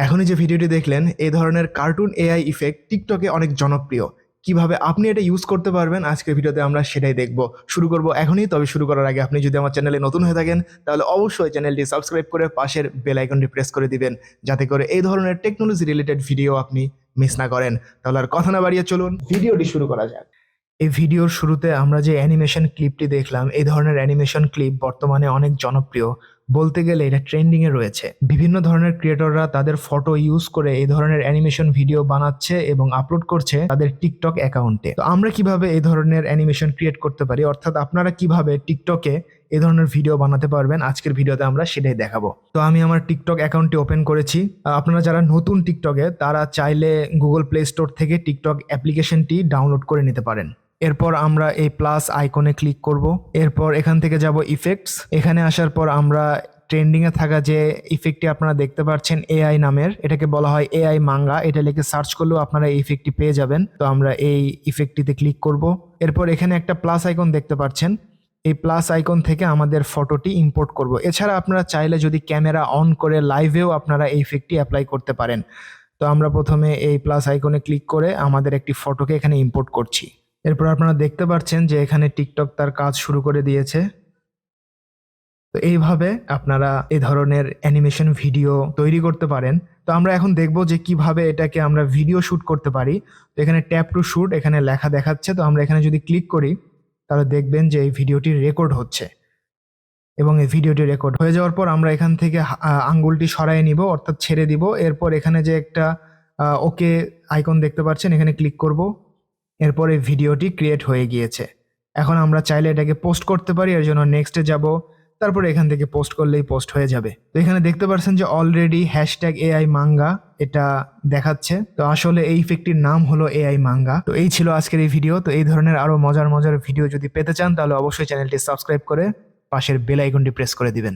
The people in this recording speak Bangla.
এখনই যে ভিডিওটি দেখলেন এই ধরনের কার্টুন এআই ইফেক্ট টিকটকে অনেক জনপ্রিয়। কিভাবে আপনি এটা ইউজ করতে পারবেন আজকের ভিডিওতে আমরা সেটাই দেখব। শুরু করব এখনই। তবে শুরু করার আগে আপনি যদি আমার চ্যানেলে নতুন হয়ে থাকেন তাহলে অবশ্যই চ্যানেলটি সাবস্ক্রাইব করে পাশের বেল আইকনটি প্রেস করে দিবেন, যাতে করে এই ধরনের টেকনোলজি রিলেটেড ভিডিও আপনি মিস না করেন। তাহলে আর কথা না বাড়িয়ে চলুন ভিডিওটি শুরু করা যাক। এই ভিডিওর শুরুতে আমরা যে অ্যানিমেশন ক্লিপটি দেখলাম, এই ধরনের অ্যানিমেশন ক্লিপ বর্তমানে অনেক জনপ্রিয়। বলতে গেলে এটা ট্রেন্ডিং এ রয়েছে। বিভিন্ন ধরনের ক্রিয়েটররা তাদের ফটো ইউজ করে এই ধরনের অ্যানিমেশন ভিডিও বানাচ্ছে এবং আপলোড করছে তাদের টিকটক অ্যাকাউন্টে। তো আমরা কিভাবে এই ধরনের অ্যানিমেশন ক্রিয়েট করতে পারি, অর্থাৎ আপনারা কিভাবে টিকটকে এই ধরনের ভিডিও বানাতে পারবেন, আজকের ভিডিওতে আমরা সেটাই দেখাবো। তো আমি আমার টিকটক অ্যাকাউন্টটি ওপেন করেছি। আপনারা যারা নতুন টিকটকে তারা চাইলে গুগল প্লে স্টোর থেকে টিকটক অ্যাপ্লিকেশনটি ডাউনলোড করে নিতে পারেন। এরপর আমরা এই প্লাস আইকনে ক্লিক করব। এরপর এখান থেকে যাব ইফেক্টস। এখানে আসার পর আমরা ট্রেন্ডিং এ থাকা যে ইফেক্টটি আপনারা দেখতে পাচ্ছেন এআই নামের, এটাকে বলা হয় এআই মাঙ্গা। এটা লিখে সার্চ করলেও আপনারা এই ইফেক্টটি পেয়ে যাবেন। তো আমরা এই ইফেক্টটিতে ক্লিক করব। এরপর এখানে একটা প্লাস আইকন দেখতে পাচ্ছেন, এই প্লাস আইকন থেকে আমাদের ফটোটি ইম্পোর্ট করব। এছাড়া আপনারা চাইলে যদি ক্যামেরা অন করে লাইভেও আপনারা এই ইফেক্টটি অ্যাপ্লাই করতে পারেন। তো আমরা প্রথমে এই প্লাস আইকনে ক্লিক করে আমাদের একটি ফটোকে এখানে ইম্পোর্ট করছি। এরপর আপনারা দেখতে পাচ্ছেন যে এখানে টিকটক তার কাজ শুরু করে দিয়েছে। তো এইভাবে আপনারা এই ধরনের অ্যানিমেশন ভিডিও তৈরি করতে পারেন। তো আমরা এখন দেখব যে কিভাবে এটাকে আমরা ভিডিও শুট করতে পারি। তো এখানে ট্যাপ টু শুট এখানে লেখা দেখাচ্ছে। তো আমরা এখানে যদি ক্লিক করি তাহলে দেখবেন যে এই ভিডিওটি রেকর্ড হচ্ছে এবং এই ভিডিওটি রেকর্ড হয়ে যাওয়ার পর আমরা এখান থেকে আঙ্গুলটি সরাই নিব, অর্থাৎ ছেড়ে দিব। এরপর এখানে যে একটা ওকে আইকন দেখতে পাচ্ছেন, এখানে ক্লিক করব। এরপর এই ভিডিওটি ক্রিয়েট হয়ে গিয়েছে। এখন আমরা চাইলে এটাকে পোস্ট করতে পারি, এর জন্য নেক্সটে যাব। তারপরে এখান থেকে পোস্ট করলেই পোস্ট হয়ে যাবে। তো এখানে দেখতে পাচ্ছেন যে অলরেডি হ্যাশট্যাগ এআই মাঙ্গা এটা দেখাচ্ছে। তো আসলে এই ইফেক্টটির নাম হলো এআই মাঙ্গা। তো এই ছিল আজকের এই ভিডিও। তো এই ধরনের আরো মজার মজার ভিডিও যদি পেতে চান তাহলে অবশ্যই চ্যানেলটি সাবস্ক্রাইব করে পাশের বেল আইকনটি প্রেস করে দিবেন।